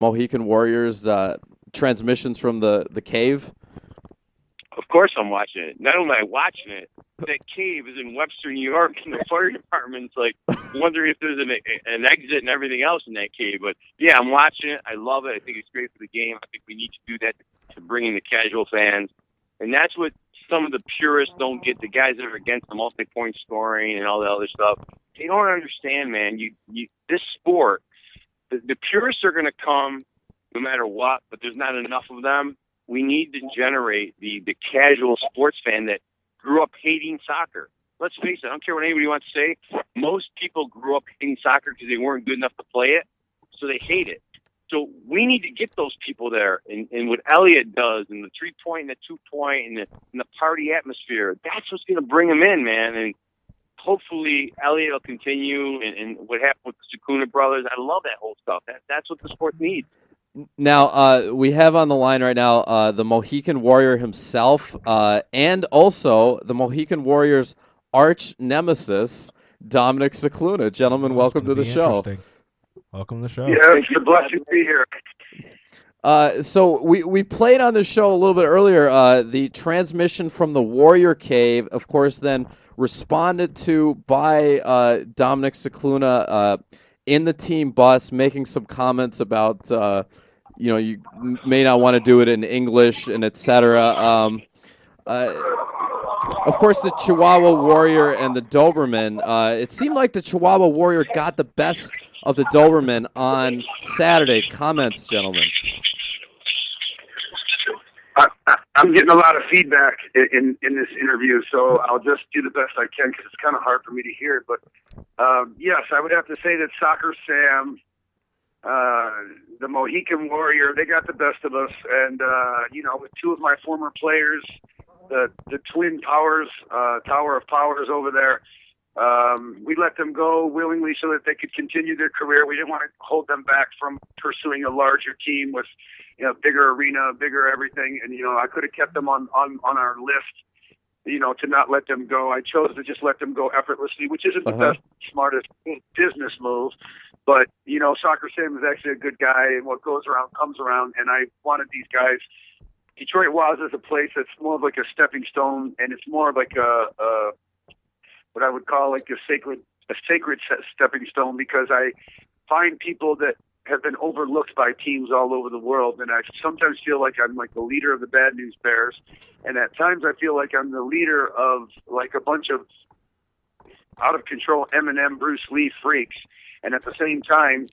Mohican Warriors transmissions from the cave? Of course I'm watching it. Not only am I watching it, that cave is in Webster, New York, and the fire department's like wondering if there's an exit and everything else in that cave. But yeah, I'm watching it. I love it. I think it's great for the game. I think we need to do that to bring in the casual fans. And that's what some of the purists don't get, the guys that are against the multi-point scoring and all the other stuff. They don't understand, man. This sport, the purists are going to come no matter what, but there's not enough of them. We need to generate the casual sports fan that grew up hating soccer. Let's face it, I don't care what anybody wants to say. Most people grew up hating soccer because they weren't good enough to play it, so they hate it. So we need to get those people there. And what Eliot does, and the 3-point and the 2-point and the party atmosphere, that's what's going to bring them in, man. And hopefully Eliot will continue, and what happened with the Scicluna brothers. I love that whole stuff. That's what the sport needs. Now, we have on the line right now the Mohican Warrior himself, and also the Mohican Warrior's arch nemesis, Dominic Scicluna. Gentlemen, welcome to the show. Welcome to the show. Yeah, it's a blessing to be here. So we played on the show a little bit earlier the transmission from the Warrior Cave, of course, then responded to by Dominic Scicluna in the team bus, making some comments about, you may not want to do it in English and etc. Of course, the Chihuahua Warrior and the Doberman, it seemed like the Chihuahua Warrior got the best of the Doberman on Saturday. Comments, gentlemen. I'm getting a lot of feedback in this interview, so I'll just do the best I can because it's kind of hard for me to hear. But yes, I would have to say that SoccerSam, the Mohican Warrior, they got the best of us. And, with two of my former players, the Twin Powers, Tower of Powers over there, we let them go willingly so that they could continue their career. We didn't want to hold them back from pursuing a larger team with, bigger arena, bigger everything. And, I could have kept them on our list, to not let them go. I chose to just let them go effortlessly, which isn't the best, smartest business move. But, SoccerSam is actually a good guy, and what goes around comes around. And I wanted these guys. Detroit Waza is a place that's more of like a stepping stone, and it's more of like what I would call like a sacred stepping stone, because I find people that have been overlooked by teams all over the world, and I sometimes feel like I'm like the leader of the Bad News Bears, and at times I feel like I'm the leader of like a bunch of out of control Eminem, Bruce Lee freaks, and at the same time,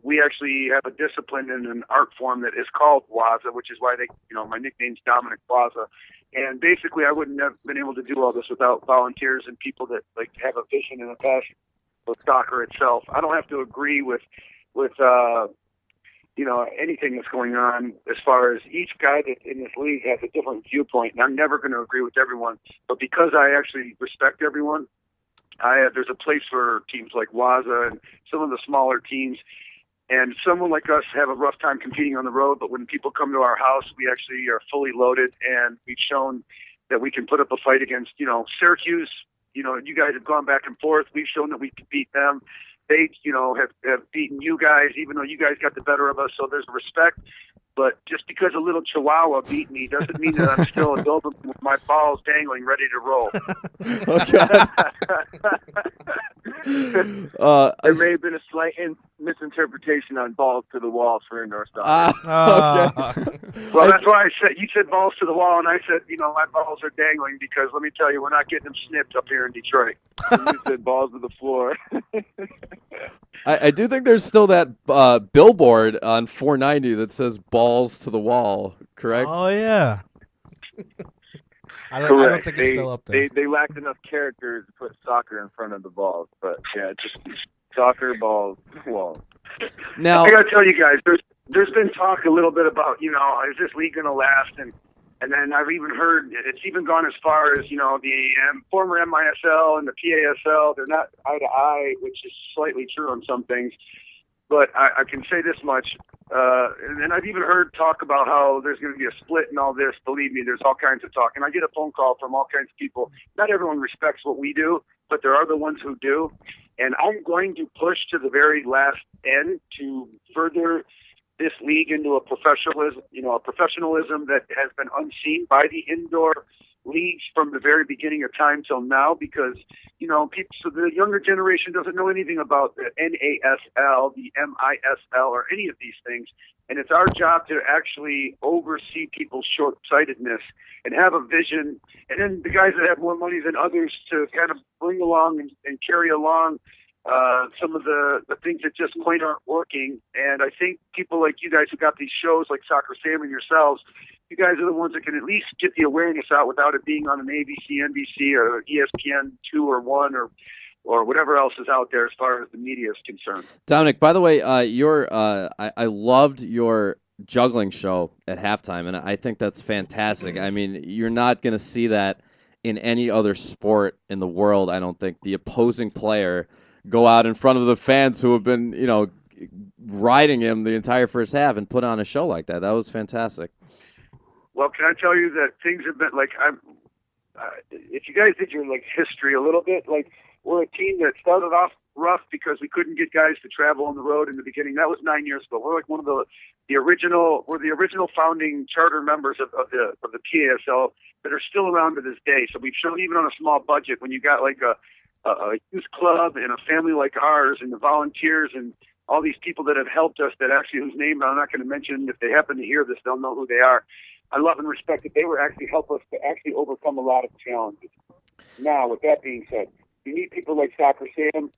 we actually have a discipline and an art form that is called Waza, which is why my nickname's Dominic Waza. And basically, I wouldn't have been able to do all this without volunteers and people that like have a vision and a passion for soccer itself. I don't have to agree with anything that's going on, as far as each guy that in this league has a different viewpoint, and I'm never going to agree with everyone. But because I actually respect everyone, there's a place for teams like Waza and some of the smaller teams. And someone like us have a rough time competing on the road, but when people come to our house, we actually are fully loaded, and we've shown that we can put up a fight against, Syracuse. You guys have gone back and forth. We've shown that we can beat them. They, have beaten you guys, even though you guys got the better of us. So there's respect. But just because a little Chihuahua beat me doesn't mean that I'm still a Doberman with my balls dangling, ready to roll. There may have been a slight misinterpretation on balls to the wall for indoor soccer. Well, that's why you said balls to the wall, and I said, my balls are dangling, because let me tell you, we're not getting them snipped up here in Detroit. You said balls to the floor. I do think there's still that billboard on 490 that says balls to the wall, correct? Oh, yeah. I don't think it's still up there. They lacked enough characters to put soccer in front of the balls. But, yeah, just soccer, balls, wall. Now, I got to tell you guys, there's been talk a little bit about, is this league going to last? And then I've even heard it's even gone as far as, the former MISL and the PASL, they're not eye to eye, which is slightly true on some things. But I can say this much, and I've even heard talk about how there's going to be a split and all this. Believe me, there's all kinds of talk. And I get a phone call from all kinds of people. Not everyone respects what we do, but there are the ones who do. And I'm going to push to the very last end to further this league into a professionalism that has been unseen by the indoor leagues from the very beginning of time till now, because so the younger generation doesn't know anything about the NASL, the MISL, or any of these things, and it's our job to actually oversee people's short-sightedness and have a vision, and then the guys that have more money than others to kind of bring along and carry along some of the things that just plain aren't working. And I think people like you guys who got these shows like SoccerSam and yourselves, you guys are the ones that can at least get the awareness out without it being on an ABC, NBC, or ESPN 2 or 1 or whatever else is out there as far as the media is concerned. Dominic, by the way, I loved your juggling show at halftime, and I think that's fantastic. I mean, you're not going to see that in any other sport in the world, I don't think. The opposing player go out in front of the fans who have been, riding him the entire first half and put on a show like that. That was fantastic. Well, can I tell you that things have been if you guys did your history a little bit, we're a team that started off rough because we couldn't get guys to travel on the road in the beginning. That was 9 years ago. We're one of the original founding charter members of the PASL that are still around to this day. So we've shown, even on a small budget, when you got a youth club and a family like ours and the volunteers and all these people that have helped us, that actually, whose name I'm not going to mention, if they happen to hear this, they'll know who they are. I love and respect that they were actually help us to actually overcome a lot of challenges. Now, with that being said, you need people like SoccerSam,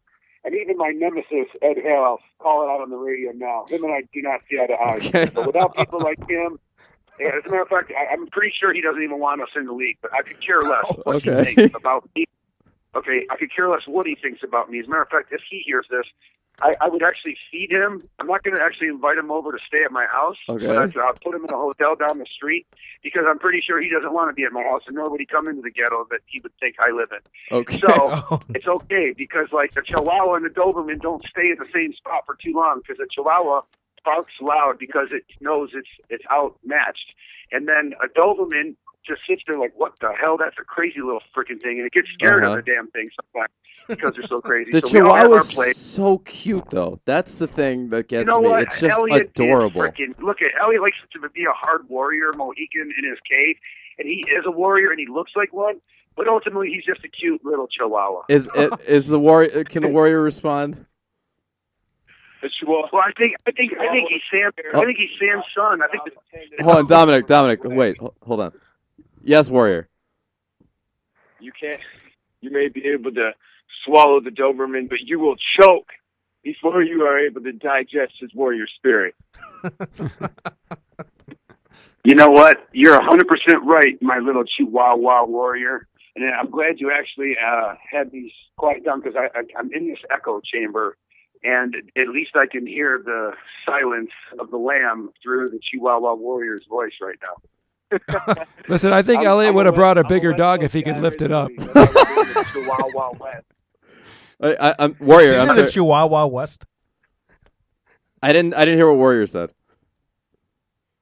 and even my nemesis, Ed Hale, I'll call it out on the radio now. Him and I do not see eye to eye. Okay. But without people like him, as a matter of fact, I'm pretty sure he doesn't even want us in the league, but I could care less what he thinks about me. Okay, I could care less what he thinks about me. As a matter of fact, if he hears this, I would actually feed him. I'm not going to actually invite him over to stay at my house. Okay. But I'll put him in a hotel down the street, because I'm pretty sure he doesn't want to be at my house, and nor would he come into the ghetto that he would think I live in. Okay. So it's okay, because the Chihuahua and the Doberman don't stay in the same spot for too long, because the Chihuahua barks loud because it knows it's outmatched. And then a Doberman just sits there like, what the hell? That's a crazy little freaking thing. And it gets scared of the damn thing sometimes because they're so crazy. The Chihuahua's so cute, though. That's the thing that gets me. What? It's just Eliot adorable. Look at Eliot likes to be a hard warrior, Mohican in his cave, and he is a warrior, and he looks like one. But ultimately, he's just a cute little Chihuahua. Is the warrior? Can the warrior respond? Well, I think he's Sam. I think he's Sam's son. I think. Hold on, Dominic. Wait, hold on. Yes, warrior. You can't. You may be able to swallow the Doberman, but you will choke before you are able to digest his warrior spirit. You know what? You're 100% right, my little Chihuahua warrior. And I'm glad you actually had these quiet down, because I'm in this echo chamber, and at least I can hear the silence of the lamb through the Chihuahua warrior's voice right now. Listen, I think Eliot would have brought a bigger dog if he could lift it up. Chihuahua West. I'm warrior. I'm the Chihuahua West. I didn't hear what warrior said.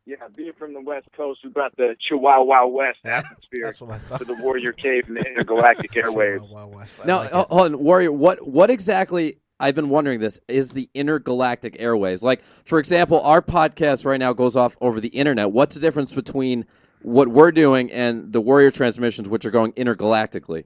Yeah, being from the West Coast, we brought the Chihuahua West atmosphere to the Warrior Cave and the intergalactic airwaves. Now, hold on, warrior. What exactly? I've been wondering this, is the intergalactic airwaves. Like, for example, our podcast right now goes off over the internet. What's the difference between what we're doing and the Warrior transmissions, which are going intergalactically?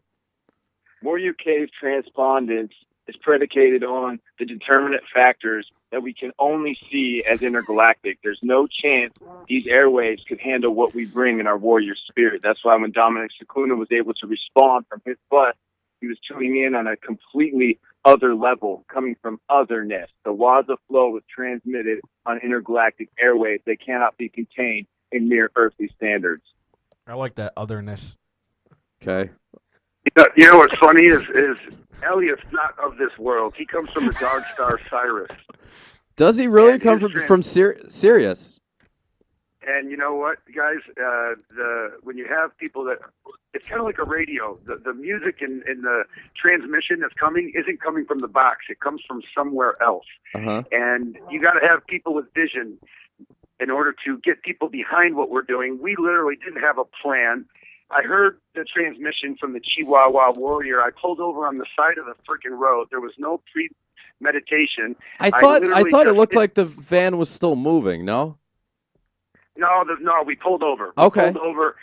Warrior Cave transpondence is predicated on the determinate factors that we can only see as intergalactic. There's no chance these airwaves could handle what we bring in our warrior spirit. That's why when Dominic Scicluna was able to respond from his bus, he was tuning in on a completely other level, coming from otherness. The Waza flow was transmitted on intergalactic airwaves. They cannot be contained in mere earthly standards. I like that otherness. Okay. You know what's funny is Eliot's not of this world. He comes from the dark star Sirius. Does he really come from Sirius? And you know what, guys? When you have people that, it's kind of like a radio. The music and the transmission that's coming isn't coming from the box. It comes from somewhere else. Uh-huh. And you got to have people with vision in order to get people behind what we're doing. We literally didn't have a plan. I heard the transmission from the Chihuahua warrior. I pulled over on the side of the freaking road. There was no meditation. I thought it looked like the van was still moving. No. No, we pulled over. Okay. We pulled over,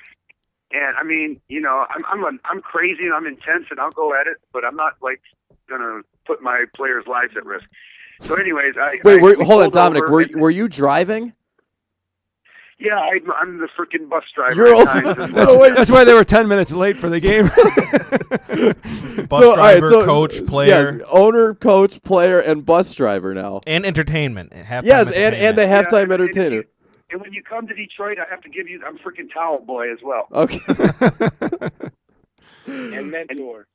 and I mean, I'm crazy and I'm intense and I'll go at it, but I'm not like gonna put my players' lives at risk. So, anyways, hold on, Dominic. Were you driving? Yeah, I'm the freaking bus driver. That's why they were 10 minutes late for the game. Bus driver, coach, player. Yes, owner, coach, player, and bus driver now. And entertainment. Yes, and the halftime entertainer. And when you come to Detroit, I have to give you, I'm freaking towel boy as well. Okay. And mentor.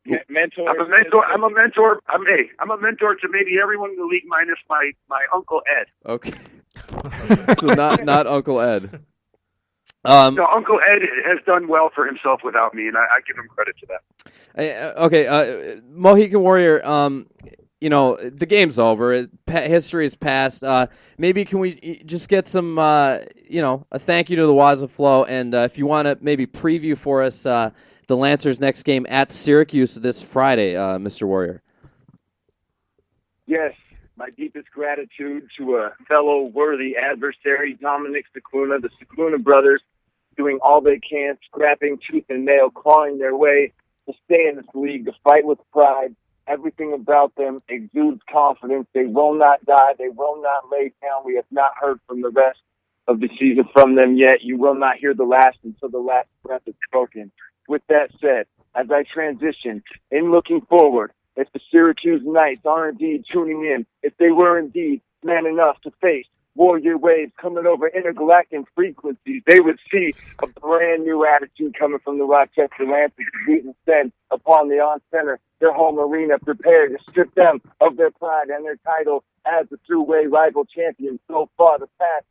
I'm a mentor. I'm a mentor to maybe everyone in the league minus my Uncle Ed. Okay. So not Uncle Ed. No, Uncle Ed has done well for himself without me, and I give him credit to that. Okay, Mohican Warrior. The game's over. History is past. Maybe can we just get some, a thank you to the Waza Flow, and if you want to maybe preview for us the Lancers' next game at Syracuse this Friday, Mr. Warrior. Yes, my deepest gratitude to a fellow worthy adversary, Dominic Scicluna, the Scicluna brothers, doing all they can, scrapping tooth and nail, clawing their way to stay in this league, to fight with pride. Everything about them exudes confidence. They will not die. They will not lay down. We have not heard from the rest of the season from them yet. You will not hear the last until the last breath is spoken. With that said, as I transition in looking forward, if the Syracuse Knights are indeed tuning in, if they were indeed man enough to face Warrior waves coming over intergalactic frequencies, they would see a brand new attitude coming from the Rochester Lancers, beating send upon the on-center, their home arena, prepared to strip them of their pride and their title as the through-way rival champion. So far, the past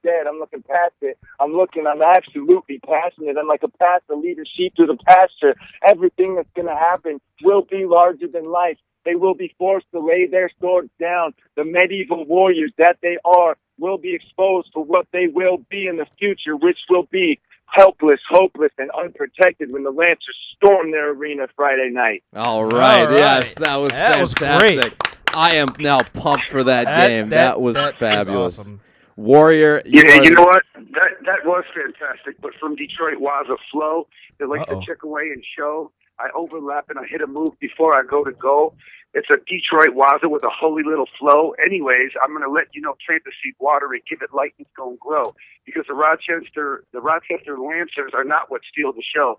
dead. I'm looking past it. I'm absolutely passionate. I'm like a pastor leading sheep through the pasture. Everything that's going to happen will be larger than life. They will be forced to lay their swords down. The medieval warriors that they are will be exposed for what they will be in the future, which will be helpless, hopeless, and unprotected when the Lancers storm their arena Friday night. All right. Yes, that was fantastic. Great. I am now pumped for that game. That was fabulous. Awesome. Warrior. You know what? That was fantastic. But from Detroit Waza Flow, they like to check away and show. I overlap and I hit a move before I go to goal. It's a Detroit Waza with a holy little flow. Anyways, I'm going to let you know, plant the seed, water it, give it light, and it's going to grow. Because the Rochester Lancers are not what steal the show.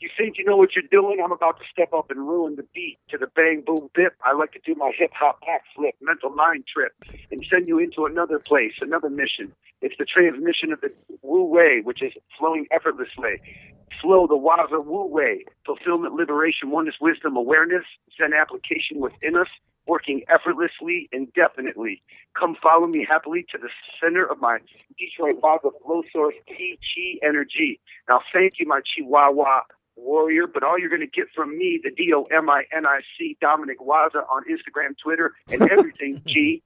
You think you know what you're doing? I'm about to step up and ruin the beat to the bang, boom, bip. I like to do my hip-hop backflip, mental mind trip, and send you into another place, another mission. It's the transmission of the Wu Wei, which is flowing effortlessly. Flow the Waza Wu Wei. Fulfillment, liberation, oneness, wisdom, awareness, Zen application within us, working effortlessly, indefinitely. Come follow me happily to the center of my Detroit Waza flow source, Chi energy. Now, thank you, my Chihuahua Warrior, but all you're going to get from me, the Dominic Dominic Waza on Instagram, Twitter, and everything, G.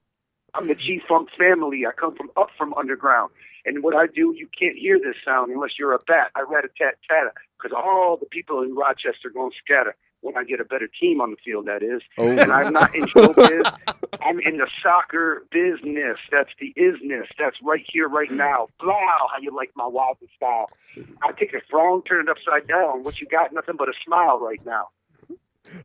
I'm the G-Funk family. I come up from underground. And what I do, you can't hear this sound unless you're a bat. I rat-a-tat-tat, because all the people in Rochester going to scatter when I get a better team on the field, that is. Oh. And I'm not in showbiz. I'm in the soccer business. That's the isness. That's right here, right now. Blow, how you like my Waza style. I take it wrong, turn it upside down. What you got? Nothing but a smile right now.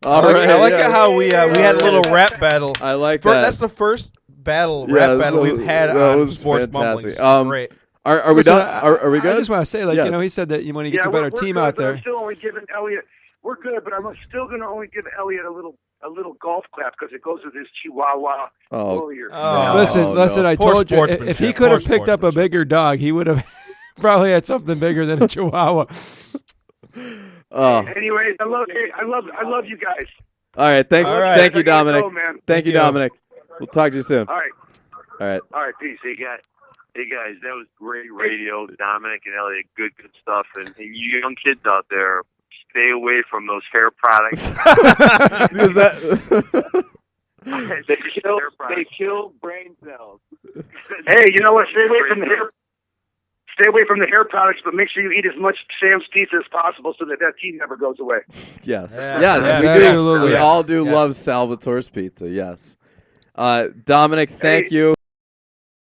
All right. I like it how we had a little rap battle. I like that. That's the first rap battle we've had on Sports Mumblings. Great. Are we done? Are we good? I just want to say, he said that when he gets a better team out there. I'm still only giving Eliot. We're good, but I'm still going to only give Eliot a little golf clap because it goes with his Chihuahua Warrior. Listen, I told you, if he could have picked up a bigger dog, he would have probably had something bigger than a Chihuahua. Anyways, I love you guys. All right, thanks. All right. Thank you, Dominic. Thank you, Dominic. We'll talk to you soon. All right. All right, peace. Hey guys, that was great radio. Dominic and Eliot, good stuff. And you young kids out there, stay away from those hair products. They kill brain cells. Hey, you know what? Stay away from the hair. stay away from the hair products, but make sure you eat as much Sam's pizza as possible so that team never goes away. Yes. Yeah. Yes, we absolutely. do. We all do Yes. love Salvatore's Pizza, yes. Dominic, thank you.